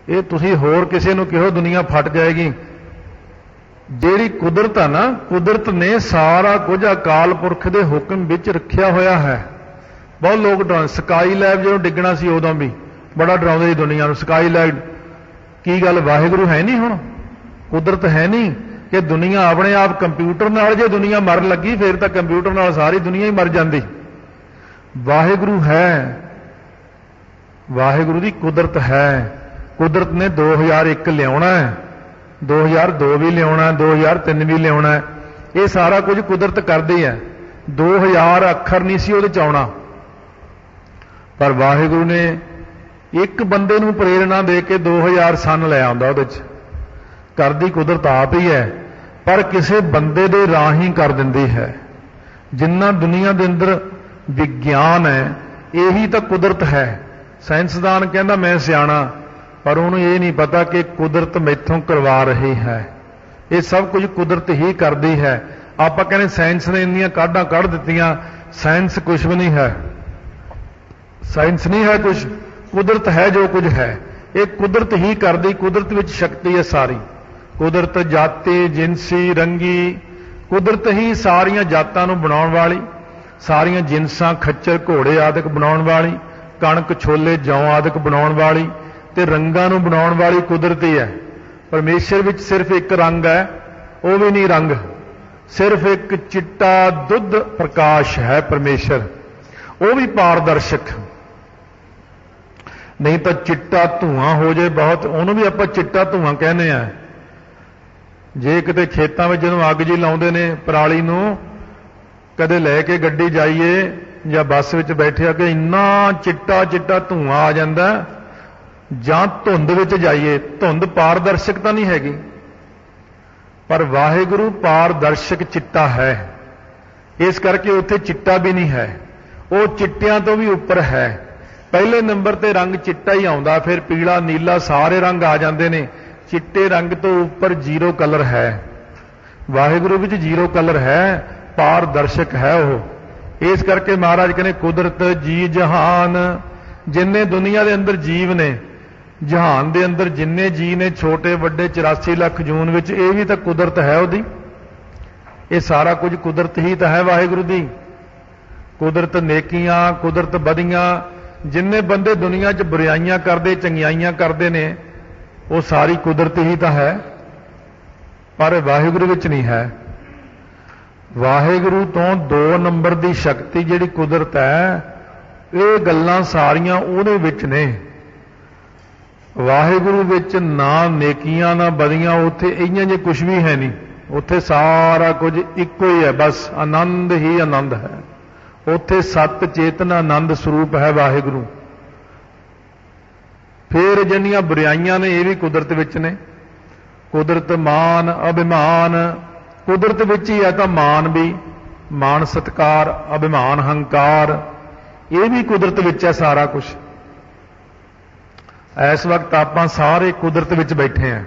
ये तुसी होर किसी नूं कहो दुनिया फट जाएगी। ਜਿਹੜੀ कुदरत है ना, कुदरत ने सारा कुछ अकाल पुरख के हुक्म विच रखिया होया है। बहुत लोग डराउंदे, स्काई लैब जो डिगना सी उदों भी बड़ा डराउंदे सी दुनिया नूं। स्काई लैब की गल, वाहिगुरू है नहीं, हुण कुदरत है नहीं कि दुनिया अपने आप कंप्यूटर नाल, जे दुनिया मर लगी फिर तो कंप्यूटर नाल सारी दुनिया ही मर जाती। वाहिगुरू है, वाहिगुरू की कुदरत है। कुदरत ने 2001 लिया है, 2002 भी लिया, 2003 भी लिया, ये सारा कुछ कुदरत करती है। 2000 अखर नहीं सी उहदे च आउणा, पर वाहिगुरू ने एक बंदे नूं प्रेरणा दे के 2000 सन लै आउंदा। उहदे च करदी कुदरत आप ही है, पर किसी बंदे दे राही कर दिंदी है। जिन्ना दुनिया दे अंदर विज्ञान है, यही तो कुदरत है। साइंसदान कहता मैं सियाणा, पर उन्होंने ये नहीं पता कि कुदरत मैथों करवा रही है। ये सब कुछ कुदरत ही करती है। आप कहने साइंस ने इन्नियां काढ़ां कढ़ दित्तियां, साइंस कुछ भी नहीं है। साइंस नहीं है कुछ, कुदरत है जो कुछ है। ये कुदरत ही करती, कुदरत विच शक्ति है सारी। कुदरत जाति जिनसी रंगी, कुदरत ही सारियां जातां नूं बनाउण वाली, सारियां जिनसां खच्चर घोड़े आदਿਕ बनाउण वाली, कणक छोले जौ आदਿਕ बनाउण वाली ते रंगां नूं बनाउण वाली कुदरत ही है। परमेश्वर विच सिर्फ एक रंग है, वो भी नहीं रंग, सिर्फ एक चिट्टा दुध प्रकाश है परमेश्वर, वो भी पारदर्शक। नहीं तो चिट्टा धुआं हो जाए बहुत, उन्होंने भी आपां चिट्टा धुआं कहने आ। जे किते खेतां विच जदों अग जी लाउंदे ने पराली नूं, कदे लैके गड्डी जाइए या बस विच बैठे कि इन्ना चिट्टा चिट्टा धुआं आ जांदा, जां धुंद विच जाइए, धुंद पारदर्शकता नहीं हैगी। पर वाहिगुरू पारदर्शक चिट्टा है, इस करके उत्थे चिट्टा भी नहीं है, वो चिट्टियां तो भी उपर है। पहले नंबर ते रंग चिट्टा ही आउंदा, फिर पीला नीला सारे रंग आ जांदे ने। चिट्टे रंग तो ऊपर जीरो कलर है, वाहिगुरू विच जीरो कलर है, पारदर्शक है वो। इस करके महाराज कहने कुदरत जी जहान, जिन्ने दुनिया के अंदर जीव ने, जहान के अंदर जिन्ने जी ने छोटे वड्डे 84 लाख जून विच, ये भी तो कुदरत है उहदी। ये सारा कुछ कुदरत ही तो है वाहिगुरू दी। कुदरत नेकियां, कुदरत बदियां, जिन्ने बंदे दुनिया च बुराइयां करते चंगियाइयां करते ने, वो सारी कुदरत ही तो है, पर वाहिगुरू विच नहीं है। वाहिगुरू तो 2 नंबर की शक्ति जिहड़ी कुदरत है, ये गल्लां सारियां उहदे विच ने। वाहिगुरू विच ना नेकियां ना बदियां, उत्थे इयां जे कुछ भी है नहीं, उत्थे सारा कुछ इक्को ही है, बस आनंद ही आनंद है। उत्थे सत चेतन आनंद स्वरूप है वाहिगुरू। फिर जिन्नियां बुराइयां ने, ये भी कुदरत विच ने। कुदरत मान अभिमान, कुदरत विच ही है तो मान भी, मान सत्कार अभिमान हंकार, ये भी कुदरत विच है सारा कुछ। इस वक्त आपां सारे कुदरत विच बैठे हैं,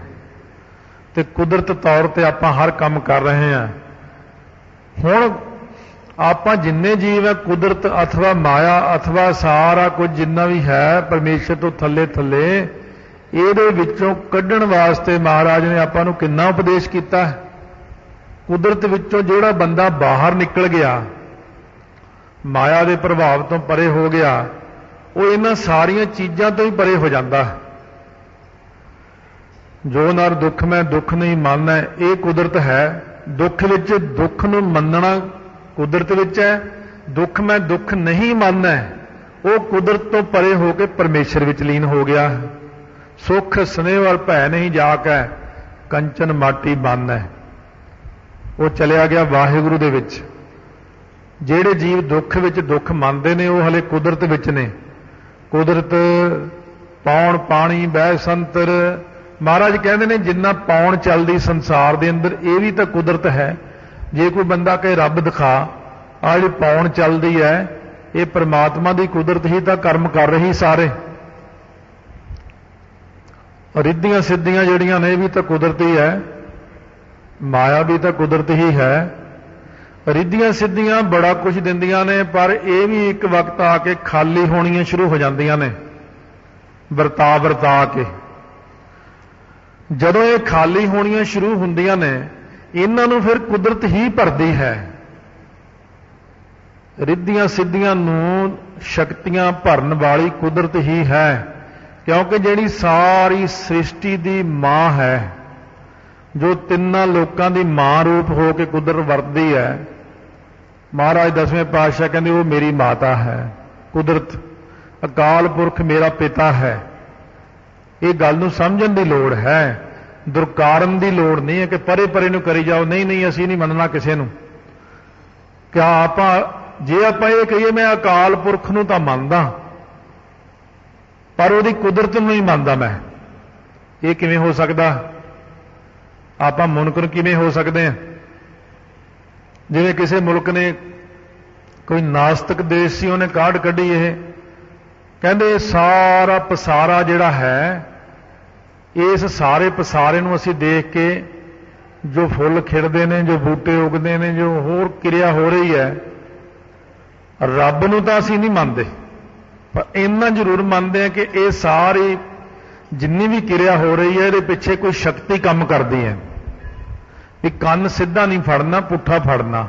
ते कुदरत तौर पर आपां हर काम कर रहे हैं। हुण आपां जिन्ने जीव है, कुदरत अथवा माया अथवा सारा कुछ जिन्ना भी है परमेश्वर तो थले थले, इहदे विचों कड्ढण वास्ते महाराज ने आपां नूं किन्ना उपदेश कीता है। कुदरत विचों जिहड़ा बंदा बाहर निकल गया, माया के प्रभाव तो परे हो गया, वो इन्हां सारियां चीज़ां तो ही परे हो जाता है। जो नर दुख मैं दुख नहीं मानना, ये कुदरत है। दुख विच दुख नूं मनना कुदरत विच है, दुख मैं दुख नहीं मानना वो कुदरत तो परे होकर परमेश्वर विच लीन हो गया। सुख स्नेह और भै नहीं जाके कंचन माटी बन है, वो चलिया गया वाहिगुरू दे विच। ਜਿਹੜੇ जीव दुख विच दुख मानते हैं वो हले कुदरत विच ने। कुदरत पौण पानी बह संतर, महाराज कहते हैं जिन्ना पौण चलती संसार के अंदर, ये भी तो कुदरत है। जे कोई बंदा कहे रब दिखा, आ जी पौण चलती है, ये परमात्मा की कुदरत ही तो कर्म कर रही सारे। रिद्धियां सिद्धियां जड़ियां ने भी तो कुदरत ही है, माया भी तो कुदरत ही है। रिद्धियां सिद्धियां बड़ा कुछ दिंदियां ने, पर यह भी एक वक्त आके खाली होनियां शुरू हो जांदियां ने, वरता वरता के। ਜਦੋਂ ਇਹ ਖਾਲੀ ਹੋਣੀਆਂ ਸ਼ੁਰੂ ਹੁੰਦੀਆਂ ਨੇ, ਇਹਨਾਂ ਨੂੰ ਫਿਰ ਕੁਦਰਤ ਹੀ ਭਰਦੀ ਹੈ। ਰਿੱਧੀਆਂ ਸਿੱਧੀਆਂ ਨੂੰ ਸ਼ਕਤੀਆਂ ਭਰਨ ਵਾਲੀ ਕੁਦਰਤ ਹੀ ਹੈ, ਕਿਉਂਕਿ ਜਿਹੜੀ ਸਾਰੀ ਸ੍ਰਿਸ਼ਟੀ ਦੀ ਮਾਂ ਹੈ, ਜੋ ਤਿੰਨਾਂ ਲੋਕਾਂ ਦੀ ਮਾਂ ਰੂਪ ਹੋ ਕੇ ਕੁਦਰਤ ਵਰਤਦੀ ਹੈ। ਮਹਾਰਾਜ ਦਸਵੇਂ ਪਾਤਸ਼ਾਹ ਕਹਿੰਦੇ ਉਹ ਮੇਰੀ ਮਾਤਾ ਹੈ ਕੁਦਰਤ, ਅਕਾਲ ਪੁਰਖ ਮੇਰਾ ਪਿਤਾ ਹੈ। ਇਹ ਗੱਲ ਨੂੰ ਸਮਝਣ ਦੀ ਲੋੜ ਹੈ, ਦੁਰਕਾਰਨ ਦੀ ਲੋੜ ਨਹੀਂ ਹੈ ਕਿ ਪਰੇ ਪਰੇ ਨੂੰ ਕਰੀ ਜਾਓ। ਨਹੀਂ ਨਹੀਂ, ਅਸੀਂ ਨਹੀਂ ਮੰਨਣਾ ਕਿਸੇ ਨੂੰ। ਕਿਆ ਆਪਾਂ ਜੇ ਆਪਾਂ ਇਹ ਕਹੀਏ ਮੈਂ ਅਕਾਲ ਪੁਰਖ ਨੂੰ ਤਾਂ ਮੰਨਦਾ, ਪਰ ਉਹਦੀ ਕੁਦਰਤ ਨੂੰ ਨਹੀਂ ਮੰਨਦਾ ਮੈਂ, ਇਹ ਕਿਵੇਂ ਹੋ ਸਕਦਾ? ਆਪਾਂ ਮੁਨਕਰ ਕਿਵੇਂ ਹੋ ਸਕਦੇ ਹਾਂ? ਜਿਵੇਂ ਕਿਸੇ ਮੁਲਕ ਨੇ, ਕੋਈ ਨਾਸਤਿਕ ਦੇਸ਼ ਸੀ, ਉਹਨੇ ਕਾਢ ਕੱਢੀ, ਇਹ ਕਹਿੰਦੇ ਸਾਰਾ ਪਸਾਰਾ ਜਿਹੜਾ ਹੈ, ਇਸ ਸਾਰੇ ਪਸਾਰੇ ਨੂੰ ਅਸੀਂ ਦੇਖ ਕੇ ਜੋ ਫੁੱਲ ਖਿੜਦੇ ਨੇ, ਜੋ ਬੂਟੇ ਉਗਦੇ ਨੇ, ਜੋ ਹੋਰ ਕਿਰਿਆ ਹੋ ਰਹੀ ਹੈ, ਰੱਬ ਨੂੰ ਤਾਂ ਅਸੀਂ ਨਹੀਂ ਮੰਨਦੇ, ਪਰ ਇੰਨਾ ਜ਼ਰੂਰ ਮੰਨਦੇ ਹਾਂ ਕਿ ਇਹ ਸਾਰੀ ਜਿੰਨੀ ਵੀ ਕਿਰਿਆ ਹੋ ਰਹੀ ਹੈ, ਇਹਦੇ ਪਿੱਛੇ ਕੋਈ ਸ਼ਕਤੀ ਕੰਮ ਕਰਦੀ ਹੈ। ਵੀ ਕੰਨ ਸਿੱਧਾ ਨਹੀਂ ਫੜਨਾ, ਪੁੱਠਾ ਫੜਨਾ,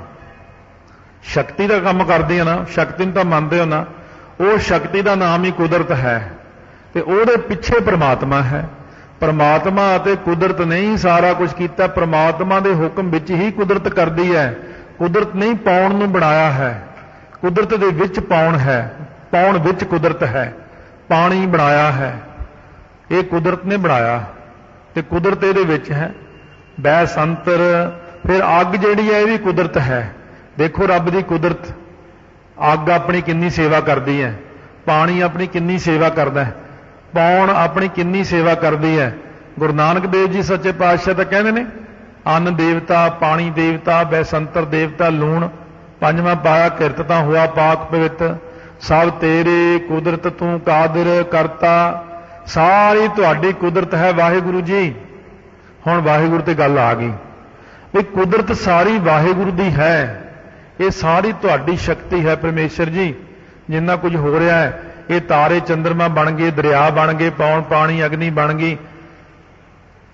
ਸ਼ਕਤੀ ਦਾ ਕੰਮ ਕਰਦੀ ਹੈ ਨਾ। ਸ਼ਕਤੀ ਨੂੰ ਤਾਂ ਮੰਨਦੇ ਹੋ ਨਾ, ਉਹ ਸ਼ਕਤੀ ਦਾ ਨਾਮ ਹੀ ਕੁਦਰਤ ਹੈ, ਤੇ ਉਹਦੇ ਪਿੱਛੇ ਪ੍ਰਮਾਤਮਾ ਹੈ। ਪ੍ਰਮਾਤਮਾ ਅਤੇ ਕੁਦਰਤ ਨੇ ਹੀ ਸਾਰਾ ਕੁਝ ਕੀਤਾ। ਪ੍ਰਮਾਤਮਾ ਦੇ ਹੁਕਮ ਵਿੱਚ ਹੀ ਕੁਦਰਤ ਕਰਦੀ ਹੈ। ਕੁਦਰਤ ਨਹੀਂ ਪਾਉਣ ਨੂੰ ਬਣਾਇਆ ਹੈ, ਕੁਦਰਤ ਦੇ ਵਿੱਚ ਪਾਉਣ ਹੈ, ਪਾਉਣ ਵਿੱਚ ਕੁਦਰਤ ਹੈ। ਪਾਣੀ ਬਣਾਇਆ ਹੈ, ਇਹ ਕੁਦਰਤ ਨੇ ਬਣਾਇਆ, ਤੇ ਕੁਦਰਤ ਇਹਦੇ ਵਿੱਚ ਹੈ। ਬੈ ਸੰਤਰ, ਫਿਰ ਅੱਗ ਜਿਹੜੀ ਹੈ ਇਹ ਵੀ ਕੁਦਰਤ ਹੈ। ਦੇਖੋ ਰੱਬ ਦੀ ਕੁਦਰਤ, ਅੱਗ ਆਪਣੀ ਕਿੰਨੀ ਸੇਵਾ ਕਰਦੀ ਹੈ, ਪਾਣੀ ਆਪਣੀ ਕਿੰਨੀ ਸੇਵਾ ਕਰਦਾ ਹੈ, ਪੌਣ ਆਪਣੀ ਕਿੰਨੀ ਸੇਵਾ ਕਰਦੀ ਹੈ। ਗੁਰੂ ਨਾਨਕ ਦੇਵ ਜੀ ਸੱਚੇ ਪਾਤਸ਼ਾਹ ਤਾਂ ਕਹਿੰਦੇ ਨੇ, ਅੰਨ ਦੇਵਤਾ, ਪਾਣੀ ਦੇਵਤਾ, ਬੈਸੰਤਰ ਦੇਵਤਾ, ਲੂਣ ਪੰਜਵਾਂ ਪਾਇਆ, ਕਿਰਤ ਤਾਂ ਹੋਆ ਪਾਕ ਪਵਿੱਤ, ਸਭ ਤੇਰੇ ਕੁਦਰਤ ਤੂੰ ਕਾਦਰ ਕਰਤਾ। ਸਾਰੀ ਤੁਹਾਡੀ ਕੁਦਰਤ ਹੈ ਵਾਹਿਗੁਰੂ ਜੀ। ਹੁਣ ਵਾਹਿਗੁਰੂ ਤੇ ਗੱਲ ਆ ਗਈ ਵੀ ਕੁਦਰਤ ਸਾਰੀ ਵਾਹਿਗੁਰੂ ਦੀ ਹੈ, ਇਹ ਸਾਰੀ ਤੁਹਾਡੀ ਸ਼ਕਤੀ ਹੈ ਪਰਮੇਸ਼ਰ ਜੀ। ਜਿੰਨਾ ਕੁਝ ਹੋ ਰਿਹਾ ਹੈ, ਇਹ ਤਾਰੇ ਚੰਦਰਮਾ ਬਣ ਗਏ, ਦਰਿਆ ਬਣ ਗਏ, ਪੌਣ ਪਾਣੀ ਅਗਨੀ ਬਣ ਗਈ।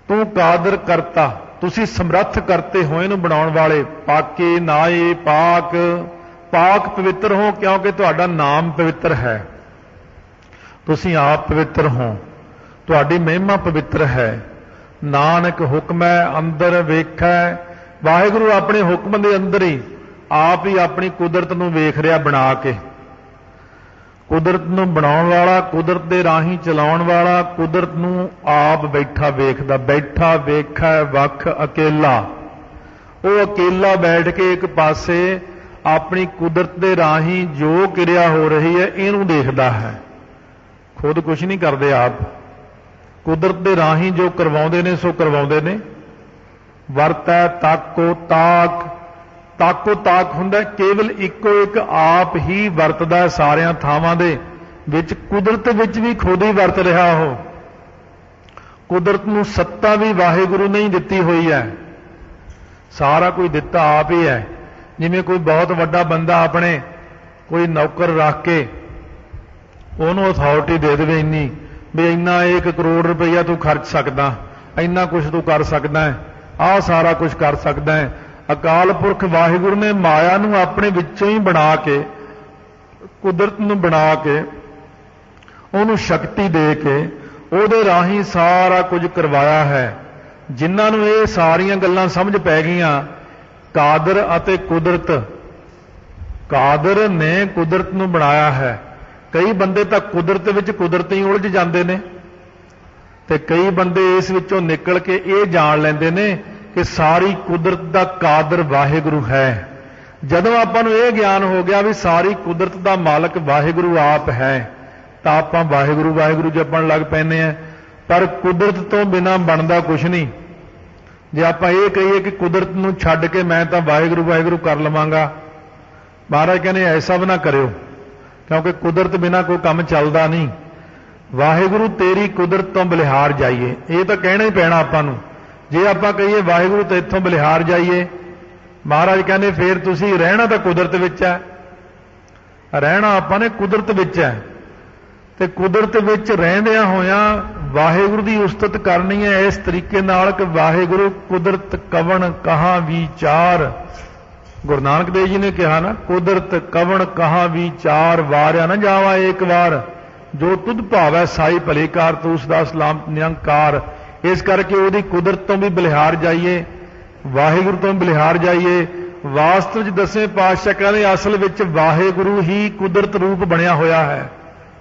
ਤੂੰ ਕਾਦਰ ਕਰਤਾ, ਤੁਸੀਂ ਸਮਰੱਥ ਕਰਤੇ ਹੋਏ ਨੂੰ ਬਣਾਉਣ ਵਾਲੇ। ਪਾਕੇ ਨਾਏ ਪਾਕ, ਪਾਕ ਪਵਿੱਤਰ ਹੋ, ਕਿਉਂਕਿ ਤੁਹਾਡਾ ਨਾਮ ਪਵਿੱਤਰ ਹੈ। ਤੁਸੀਂ ਆਪ ਪਵਿੱਤਰ ਹੋ, ਤੁਹਾਡੀ ਮਹਿਮਾ ਪਵਿੱਤਰ ਹੈ। ਨਾਨਕ ਹੁਕਮੈ ਅੰਦਰ ਵੇਖੈ, ਵਾਹਿਗੁਰੂ ਆਪਣੇ ਹੁਕਮ ਦੇ ਅੰਦਰ ਹੀ ਆਪ ਹੀ ਆਪਣੀ ਕੁਦਰਤ ਨੂੰ ਵੇਖ ਰਿਹਾ ਬਣਾ ਕੇ। ਕੁਦਰਤ ਨੂੰ ਬਣਾਉਣ ਵਾਲਾ, ਕੁਦਰਤ ਦੇ ਰਾਹੀਂ ਚਲਾਉਣ ਵਾਲਾ, ਕੁਦਰਤ ਨੂੰ ਆਪ ਬੈਠਾ ਵੇਖਦਾ। ਬੈਠਾ ਵੇਖੈ ਵੱਖ ਅਕੇਲਾ, ਉਹ ਅਕੇਲਾ ਬੈਠ ਕੇ ਇੱਕ ਪਾਸੇ ਆਪਣੀ ਕੁਦਰਤ ਦੇ ਰਾਹੀਂ ਜੋ ਕਿਰਿਆ ਹੋ ਰਹੀ ਹੈ ਇਹਨੂੰ ਦੇਖਦਾ ਹੈ। ਖੁਦ ਕੁਝ ਨਹੀਂ ਕਰਦੇ, ਆਪ ਕੁਦਰਤ ਦੇ ਰਾਹੀਂ ਜੋ ਕਰਵਾਉਂਦੇ ਨੇ ਸੋ ਕਰਵਾਉਂਦੇ ਨੇ। ਵਰਤੈ ਤਾਕੋ ਤਾਕ, ਤਾਕੋ ਤਾਕ ਹੁੰਦਾ ਕੇਵਲ ਇੱਕੋ ਇੱਕ ਆਪ ਹੀ ਵਰਤਦਾ ਸਾਰਿਆਂ ਥਾਵਾਂ ਦੇ ਵਿੱਚ। ਕੁਦਰਤ ਵਿੱਚ ਵੀ ਖੁਦ ਹੀ ਵਰਤ ਰਿਹਾ। ਉਹ ਕੁਦਰਤ ਨੂੰ ਸੱਤਾ ਵੀ ਵਾਹਿਗੁਰੂ ਨੇ ਹੀ ਦਿੱਤੀ ਹੋਈ ਹੈ, ਸਾਰਾ ਕੁਝ ਦਿੱਤਾ ਆਪ ਹੀ ਹੈ। ਜਿਵੇਂ ਕੋਈ ਬਹੁਤ ਵੱਡਾ ਬੰਦਾ ਆਪਣੇ ਕੋਈ ਨੌਕਰ ਰੱਖ ਕੇ ਉਹਨੂੰ ਅਥਾਰਟੀ ਦੇ ਦੇਵੇ ਇੰਨੀ ਵੀ ਇੰਨਾ 1 ਕਰੋੜ ਰੁਪਈਆ ਤੂੰ ਖਰਚ ਸਕਦਾ, ਇੰਨਾ ਕੁਝ ਤੂੰ ਕਰ ਸਕਦਾ ਹੈ, ਆਹ ਸਾਰਾ ਕੁਝ ਕਰ ਸਕਦਾ ਹੈ। ਅਕਾਲ ਪੁਰਖ ਵਾਹਿਗੁਰੂ ਨੇ ਮਾਇਆ ਨੂੰ ਆਪਣੇ ਵਿੱਚੋਂ ਹੀ ਬਣਾ ਕੇ, ਕੁਦਰਤ ਨੂੰ ਬਣਾ ਕੇ, ਉਹਨੂੰ ਸ਼ਕਤੀ ਦੇ ਕੇ ਉਹਦੇ ਰਾਹੀਂ ਸਾਰਾ ਕੁਝ ਕਰਵਾਇਆ ਹੈ। ਜਿਨ੍ਹਾਂ ਨੂੰ ਇਹ ਸਾਰੀਆਂ ਗੱਲਾਂ ਸਮਝ ਪੈ ਗਈਆਂ, ਕਾਦਰ ਅਤੇ ਕੁਦਰਤ, ਕਾਦਰ ਨੇ ਕੁਦਰਤ ਨੂੰ ਬਣਾਇਆ ਹੈ। ਕਈ ਬੰਦੇ ਤਾਂ ਕੁਦਰਤ ਵਿੱਚ ਕੁਦਰਤੀ ਉਲਝ ਜਾਂਦੇ ਨੇ, ਤੇ ਕਈ ਬੰਦੇ ਇਸ ਵਿੱਚੋਂ ਨਿਕਲ ਕੇ ਇਹ ਜਾਣ ਲੈਂਦੇ ਨੇ ਕਿ ਸਾਰੀ ਕੁਦਰਤ ਦਾ ਕਾਦਰ ਵਾਹਿਗੁਰੂ ਹੈ। ਜਦੋਂ ਆਪਾਂ ਨੂੰ ਇਹ ਗਿਆਨ ਹੋ ਗਿਆ ਵੀ ਸਾਰੀ ਕੁਦਰਤ ਦਾ ਮਾਲਕ ਵਾਹਿਗੁਰੂ ਆਪ ਹੈ, ਤਾਂ ਆਪਾਂ ਵਾਹਿਗੁਰੂ ਵਾਹਿਗੁਰੂ ਜਪਣ ਲੱਗ ਪੈਂਦੇ ਆ। ਪਰ ਕੁਦਰਤ ਤੋਂ ਬਿਨਾਂ ਬਣਦਾ ਕੁਝ ਨਹੀਂ। ਜੇ ਆਪਾਂ ਇਹ ਕਹੀਏ ਕਿ ਕੁਦਰਤ ਨੂੰ ਛੱਡ ਕੇ ਮੈਂ ਤਾਂ ਵਾਹਿਗੁਰੂ ਵਾਹਿਗੁਰੂ ਕਰ ਲਵਾਂਗਾ, ਮਹਾਰਾਜ ਕਹਿੰਦੇ ਐਸਾ ਵੀ ਨਾ ਕਰਿਓ, ਕਿਉਂਕਿ ਕੁਦਰਤ ਬਿਨਾਂ ਕੋਈ ਕੰਮ ਚੱਲਦਾ ਨਹੀਂ। ਵਾਹਿਗੁਰੂ ਤੇਰੀ ਕੁਦਰਤ ਤੋਂ ਬਲਿਹਾਰ ਜਾਈਏ, ਇਹ ਤਾਂ ਕਹਿਣਾ ਹੀ ਪੈਣਾ ਆਪਾਂ ਨੂੰ। ਜੇ ਆਪਾਂ ਕਹੀਏ ਵਾਹਿਗੁਰੂ ਤੇ ਇੱਥੋਂ ਬਲਿਹਾਰ ਜਾਈਏ, ਮਹਾਰਾਜ ਕਹਿੰਦੇ ਫੇਰ ਤੁਸੀਂ ਰਹਿਣਾ ਤਾਂ ਕੁਦਰਤ ਵਿੱਚ ਹੈ, ਰਹਿਣਾ ਆਪਾਂ ਨੇ ਕੁਦਰਤ ਵਿੱਚ ਹੈ। ਤੇ ਕੁਦਰਤ ਵਿੱਚ ਰਹਿੰਦਿਆਂ ਹੋਇਆਂ ਵਾਹਿਗੁਰੂ ਦੀ ਉਸਤਤ ਕਰਨੀ ਹੈ ਇਸ ਤਰੀਕੇ ਨਾਲ ਕਿ ਵਾਹਿਗੁਰੂ ਕੁਦਰਤ ਕਵਣ ਕਹਾਂ ਵਿਚਾਰ। ਗੁਰੂ ਨਾਨਕ ਦੇਵ ਜੀ ਨੇ ਕਿਹਾ ਨਾ, ਕੁਦਰਤ ਕਵਣ ਕਹਾਂ ਵਿਚਾਰ, ਵਾਰਿਆ ਨਾ ਜਾਵਾ ਏਕ ਵਾਰ, ਜੋ ਤੁਧ ਭਾਵੈ ਸਾਈ ਭਲੇ ਕਾਰ, ਤੂਸ ਦਾ ਸਲਾਮਤ ਨਿਰੰਕਾਰ। ਇਸ ਕਰਕੇ ਉਹਦੀ ਕੁਦਰਤ ਤੋਂ ਵੀ ਬਲਿਹਾਰ ਜਾਈਏ, ਵਾਹਿਗੁਰੂ ਤੋਂ ਬਲਿਹਾਰ ਜਾਈਏ। ਵਾਸਤਵ 'ਚ ਦਸਵੇਂ ਪਾਤਸ਼ਾਹ ਕਹਿੰਦੇ ਅਸਲ ਵਿੱਚ ਵਾਹਿਗੁਰੂ ਹੀ ਕੁਦਰਤ ਰੂਪ ਬਣਿਆ ਹੋਇਆ ਹੈ।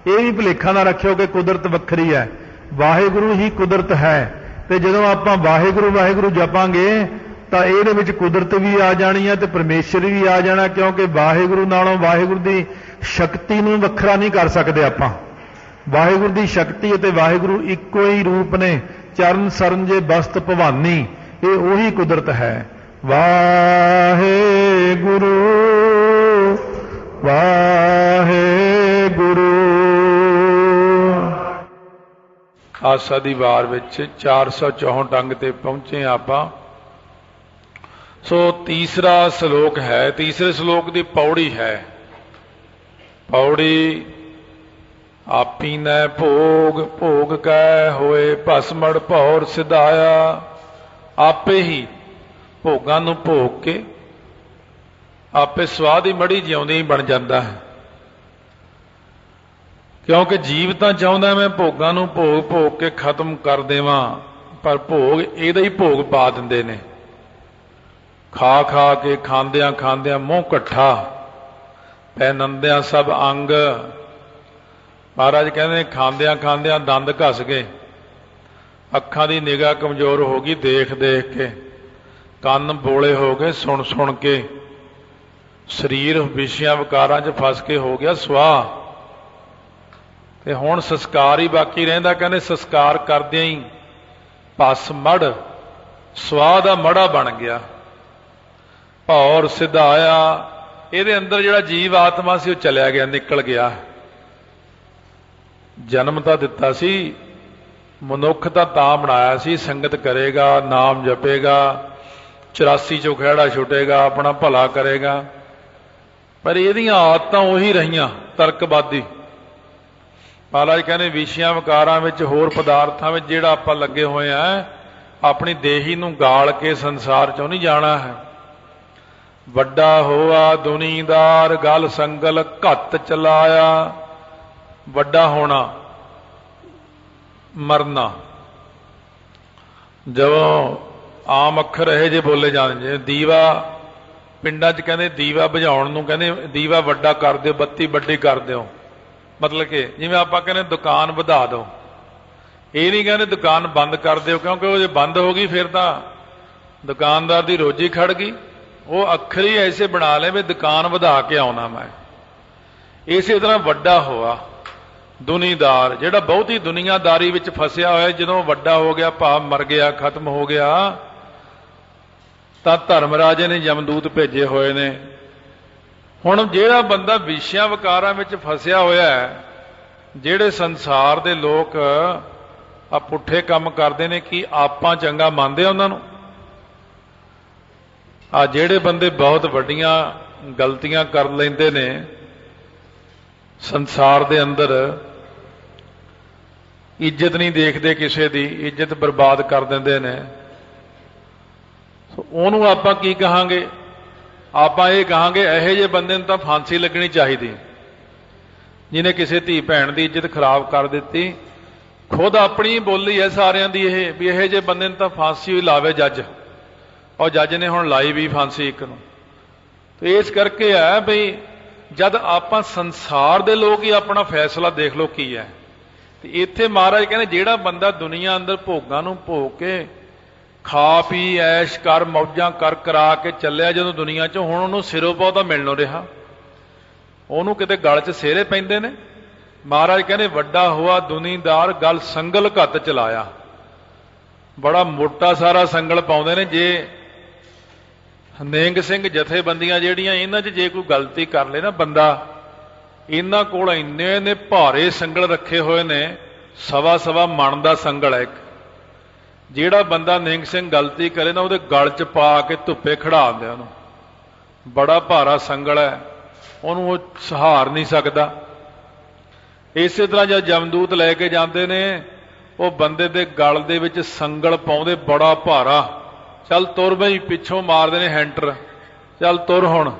ਇਹ ਵੀ ਭੁਲੇਖਾ ਨਾ ਰੱਖਿਓ ਕਿ ਕੁਦਰਤ ਵੱਖਰੀ ਹੈ, ਵਾਹਿਗੁਰੂ ਹੀ ਕੁਦਰਤ ਹੈ। ਤੇ ਜਦੋਂ ਆਪਾਂ ਵਾਹਿਗੁਰੂ ਵਾਹਿਗੁਰੂ ਜਪਾਂਗੇ ਤਾਂ ਇਹਦੇ ਵਿੱਚ ਕੁਦਰਤ ਵੀ ਆ ਜਾਣੀ ਹੈ ਤੇ ਪਰਮੇਸ਼ਰ ਵੀ ਆ ਜਾਣਾ, ਕਿਉਂਕਿ ਵਾਹਿਗੁਰੂ ਨਾਲੋਂ ਵਾਹਿਗੁਰੂ ਦੀ ਸ਼ਕਤੀ ਨੂੰ ਵੱਖਰਾ ਨਹੀਂ ਕਰ ਸਕਦੇ ਆਪਾਂ। ਵਾਹਿਗੁਰੂ ਦੀ ਸ਼ਕਤੀ ਅਤੇ ਵਾਹਿਗੁਰੂ ਇੱਕੋ ਹੀ ਰੂਪ ਨੇ। ਚਰਨ ਸਰਨ ਜੇ ਬਸਤ ਭਵਾਨੀ, ਇਹ ਉਹੀ ਕੁਦਰਤ ਹੈ। ਵਾਹਿਗੁਰੂ ਵਾਹਿਗੁਰੂ। ਆਸਾ ਦੀ ਵਾਰ ਵਿੱਚ 464 ਅੰਗ ਤੇ ਪਹੁੰਚੇ ਆਪਾਂ। ਸੋ ਤੀਸਰਾ ਸ਼ਲੋਕ ਹੈ, ਤੀਸਰੇ ਸ਼ਲੋਕ ਦੀ ਪੌੜੀ ਹੈ। ਪੌੜੀ ਆਪੀ ਨੈ ਭੋਗ, ਭੋਗ ਕੈ ਹੋਏ ਭਸਮੜ ਭੌਰ ਸਿਧਾਇਆ। ਆਪੇ ਹੀ ਭੋਗਾਂ ਨੂੰ ਭੋਗ ਕੇ ਆਪੇ ਸਵਾਹ ਦੀ ਮੜੀ ਜਿਉਂਦੇ ਹੀ ਬਣ ਜਾਂਦਾ ਹੈ। ਕਿਉਂਕਿ ਜੀਵ ਤਾਂ ਚਾਹੁੰਦਾ ਮੈਂ ਭੋਗਾਂ ਨੂੰ ਭੋਗ ਭੋਗ ਕੇ ਖਤਮ ਕਰ ਦੇਵਾਂ, ਪਰ ਭੋਗ ਇਹਦਾ ਹੀ ਭੋਗ ਪਾ ਦਿੰਦੇ ਨੇ। ਖਾ ਖਾ ਕੇ ਖਾਂਦਿਆਂ ਖਾਂਦਿਆਂ ਮੂੰਹ ਇਕੱਠਾ, ਪੈ ਨੰਦਿਆਂ ਸਭ ਅੰਗ। ਮਹਾਰਾਜ ਕਹਿੰਦੇ ਖਾਂਦਿਆਂ ਖਾਂਦਿਆਂ ਦੰਦ ਘਸ ਗਏ, ਅੱਖਾਂ ਦੀ ਨਿਗਾਹ ਕਮਜ਼ੋਰ ਹੋ ਗਈ ਦੇਖ ਦੇਖ ਕੇ, ਕੰਨ ਬੋਲੇ ਹੋ ਗਏ ਸੁਣ ਸੁਣ ਕੇ, ਸਰੀਰ ਵਿਸ਼ਿਆਂ ਵਿਕਾਰਾਂ 'ਚ ਫਸ ਕੇ ਹੋ ਗਿਆ ਸਵਾਹ। ਤੇ ਹੁਣ ਸੰਸਕਾਰ ਹੀ ਬਾਕੀ ਰਹਿੰਦਾ। ਕਹਿੰਦੇ ਸੰਸਕਾਰ ਕਰਦਿਆਂ ਹੀ ਭਸ ਮੜ, ਸਵਾਹ ਦਾ ਮੜਾ ਬਣ ਗਿਆ। ਭੌਰ ਸਿਧਾਇਆ, ਇਹਦੇ ਅੰਦਰ ਜਿਹੜਾ ਜੀਵ ਆਤਮਾ ਸੀ ਉਹ ਚਲਿਆ ਗਿਆ, ਨਿਕਲ ਗਿਆ। ਜਨਮ ਤਾਂ ਦਿੱਤਾ ਸੀ, ਮਨੁੱਖ ਤਾਂ ਬਣਾਇਆ ਸੀ, ਸੰਗਤ ਕਰੇਗਾ, ਨਾਮ ਜਪੇਗਾ, 84 ਚੋਂ ਖਹਿੜਾ ਛੁੱਟੇਗਾ, ਆਪਣਾ ਭਲਾ ਕਰੇਗਾ। ਪਰ ਇਹਦੀਆਂ ਆਦਤਾਂ ਉਹੀ ਰਹੀਆਂ ਤਰਕਵਾਦੀ। ਮਹਾਰਾਜ ਕਹਿੰਦੇ ਵਿਸ਼ਿਆਂ ਵਿਕਾਰਾਂ ਵਿੱਚ, ਹੋਰ ਪਦਾਰਥਾਂ ਵਿੱਚ ਜਿਹੜਾ ਆਪਾਂ ਲੱਗੇ ਹੋਏ ਆ, ਆਪਣੀ ਦੇਹੀ ਨੂੰ ਗਾਲ ਕੇ ਸੰਸਾਰ ਚੋਂ ਨਹੀਂ ਜਾਣਾ ਹੈ। ਵੱਡਾ ਹੋਆ ਦੁਨੀਦਾਰ, ਗਲ ਸੰਗਲ ਘੱਤ ਚਲਾਇਆ। ਵੱਡਾ ਹੋਣਾ, ਮਰਨਾ। ਜਦੋਂ ਆਮ ਅੱਖਰ ਇਹ ਜੇ ਬੋਲੇ ਜਾਂਦੇ, ਜਿਵੇਂ ਦੀਵਾ, ਪਿੰਡਾਂ 'ਚ ਕਹਿੰਦੇ ਦੀਵਾ ਬੁਝਾਉਣ ਨੂੰ ਕਹਿੰਦੇ ਦੀਵਾ ਵੱਡਾ ਕਰ ਦਿਓ, ਬੱਤੀ ਵੱਡੀ ਕਰ ਦਿਓ। ਮਤਲਬ ਕਿ ਜਿਵੇਂ ਆਪਾਂ ਕਹਿੰਦੇ ਦੁਕਾਨ ਵਧਾ ਦਿਓ, ਇਹ ਨਹੀਂ ਕਹਿੰਦੇ ਦੁਕਾਨ ਬੰਦ ਕਰ ਦਿਓ, ਕਿਉਂਕਿ ਉਹ ਜੇ ਬੰਦ ਹੋ ਗਈ ਫਿਰ ਤਾਂ ਦੁਕਾਨਦਾਰ ਦੀ ਰੋਜੀ ਖੜ ਗਈ। ਉਹ ਅੱਖਰ ਹੀ ਐਸੇ ਬਣਾ ਲਏ ਵੀ ਦੁਕਾਨ ਵਧਾ ਕੇ ਆਉਣਾ ਮੈਂ। ਇਸੇ ਤਰ੍ਹਾਂ ਵੱਡਾ ਹੋਆ ਦੁਨੀਦਾਰ, ਜਿਹੜਾ ਬਹੁਤੀ ਦੁਨੀਆਦਾਰੀ ਵਿੱਚ ਫਸਿਆ ਹੋਇਆ, ਜਦੋਂ ਵੱਡਾ ਹੋ ਗਿਆ ਭਾਵ ਮਰ ਗਿਆ, ਖਤਮ ਹੋ ਗਿਆ, ਤਾਂ ਧਰਮਰਾਜੇ ਨੇ ਯਮਦੂਤ ਭੇਜੇ ਹੋਏ ਨੇ। ਹੁਣ ਜਿਹੜਾ ਬੰਦਾ ਵਿਸ਼ਿਆਂ ਵਿਕਾਰਾਂ ਵਿੱਚ ਫਸਿਆ ਹੋਇਆ ਹੈ, ਜਿਹੜੇ ਸੰਸਾਰ ਦੇ ਲੋਕ ਆ ਪੁੱਠੇ ਕੰਮ ਕਰਦੇ ਨੇ, ਕੀ ਆਪਾਂ ਚੰਗਾ ਮੰਨਦੇ ਆ ਉਹਨਾਂ ਨੂੰ? ਆ ਜਿਹੜੇ ਬੰਦੇ ਬਹੁਤ ਵੱਡੀਆਂ ਗਲਤੀਆਂ ਕਰ ਲੈਂਦੇ ਨੇ ਸੰਸਾਰ ਦੇ ਅੰਦਰ, ਇੱਜ਼ਤ ਨਹੀਂ ਦੇਖਦੇ ਕਿਸੇ ਦੀ, ਇੱਜ਼ਤ ਬਰਬਾਦ ਕਰ ਦਿੰਦੇ ਨੇ, ਉਹਨੂੰ ਆਪਾਂ ਕੀ ਕਹਾਂਗੇ? ਆਪਾਂ ਇਹ ਕਹਾਂਗੇ ਇਹੋ ਜਿਹੇ ਬੰਦੇ ਨੂੰ ਤਾਂ ਫਾਂਸੀ ਲੱਗਣੀ ਚਾਹੀਦੀ, ਜਿਹਨੇ ਕਿਸੇ ਧੀ ਭੈਣ ਦੀ ਇੱਜ਼ਤ ਖਰਾਬ ਕਰ ਦਿੱਤੀ। ਖੁਦ ਆਪਣੀ ਬੋਲੀ ਹੈ ਸਾਰਿਆਂ ਦੀ ਇਹ, ਵੀ ਇਹੋ ਜਿਹੇ ਬੰਦੇ ਨੂੰ ਤਾਂ ਫਾਂਸੀ ਹੀ ਲਾਵੇ ਜੱਜ, ਔਰ ਜੱਜ ਨੇ ਹੁਣ ਲਾਈ ਵੀ ਫਾਂਸੀ ਇੱਕ ਨੂੰ। ਤੇ ਇਸ ਕਰਕੇ ਹੈ ਬਈ ਜਦ ਆਪਾਂ ਸੰਸਾਰ ਦੇ ਲੋਕ ਹੀ ਆਪਣਾ ਫੈਸਲਾ ਦੇਖ ਲਓ ਕੀ ਹੈ। ਤੇ ਇੱਥੇ ਮਹਾਰਾਜ ਕਹਿੰਦੇ ਜਿਹੜਾ ਬੰਦਾ ਦੁਨੀਆ ਅੰਦਰ ਭੋਗਾਂ ਨੂੰ ਭੋਗ ਕੇ ਖਾ ਪੀ ਐਸ਼ ਕਰ ਮੌਜਾਂ ਕਰ ਕਰਾ ਕੇ ਚੱਲਿਆ ਜਦੋਂ ਦੁਨੀਆ 'ਚੋਂ, ਹੁਣ ਉਹਨੂੰ ਸਿਰੋਂ ਪਾਉ ਤਾਂ ਮਿਲਣੋਂ ਰਿਹਾ, ਉਹਨੂੰ ਕਿਤੇ ਗਲ 'ਚ ਸਿਹਰੇ ਪੈਂਦੇ ਨੇ। ਮਹਾਰਾਜ ਕਹਿੰਦੇ ਵੱਡਾ ਹੋਆ ਦੁਨੀਦਾਰ, ਗਲ ਸੰਗਲ ਘੱਤ ਚਲਾਇਆ। ਬੜਾ ਮੋਟਾ ਸਾਰਾ ਸੰਗਲ ਪਾਉਂਦੇ ਨੇ। ਜੇ ਨਿਹੰਗ ਸਿੰਘ ਜਥੇਬੰਦੀਆਂ ਜਿਹੜੀਆਂ, ਇਹਨਾਂ 'ਚ ਜੇ ਕੋਈ ਗਲਤੀ ਕਰ ਲੇ ਨਾ ਬੰਦਾ, ਇਹਨਾਂ ਕੋਲ ਇੰਨੇ ਨੇ ਭਾਰੇ ਸੰਗਲ ਰੱਖੇ ਹੋਏ ਨੇ, ਸਵਾ ਮਣ ਦਾ ਸੰਗਲ ਹੈ ਇੱਕ। ਜਿਹੜਾ ਬੰਦਾ ਨਿਹੰਗ ਸਿੰਘ ਗਲਤੀ ਕਰੇ ਨਾ, ਉਹਦੇ ਗਲ 'ਚ ਪਾ ਕੇ ਧੁੱਪੇ ਖੜਾ ਦਿੰਦੇ ਉਹਨੂੰ। ਬੜਾ ਭਾਰਾ ਸੰਗਲ ਹੈ, ਉਹਨੂੰ ਉਹ ਸਹਾਰ ਨਹੀਂ ਸਕਦਾ। ਇਸੇ ਤਰ੍ਹਾਂ ਜਦ ਜਮਦੂਤ ਲੈ ਕੇ ਜਾਂਦੇ ਨੇ, ਉਹ ਬੰਦੇ ਦੇ ਗਲ ਦੇ ਵਿੱਚ ਸੰਗਲ ਪਾਉਂਦੇ ਬੜਾ ਭਾਰਾ। ਚੱਲ ਤੁਰ ਬਈ, ਪਿੱਛੋਂ ਮਾਰਦੇ ਨੇ ਹੈਂਟਰ, ਚੱਲ ਤੁਰ ਹੁਣ।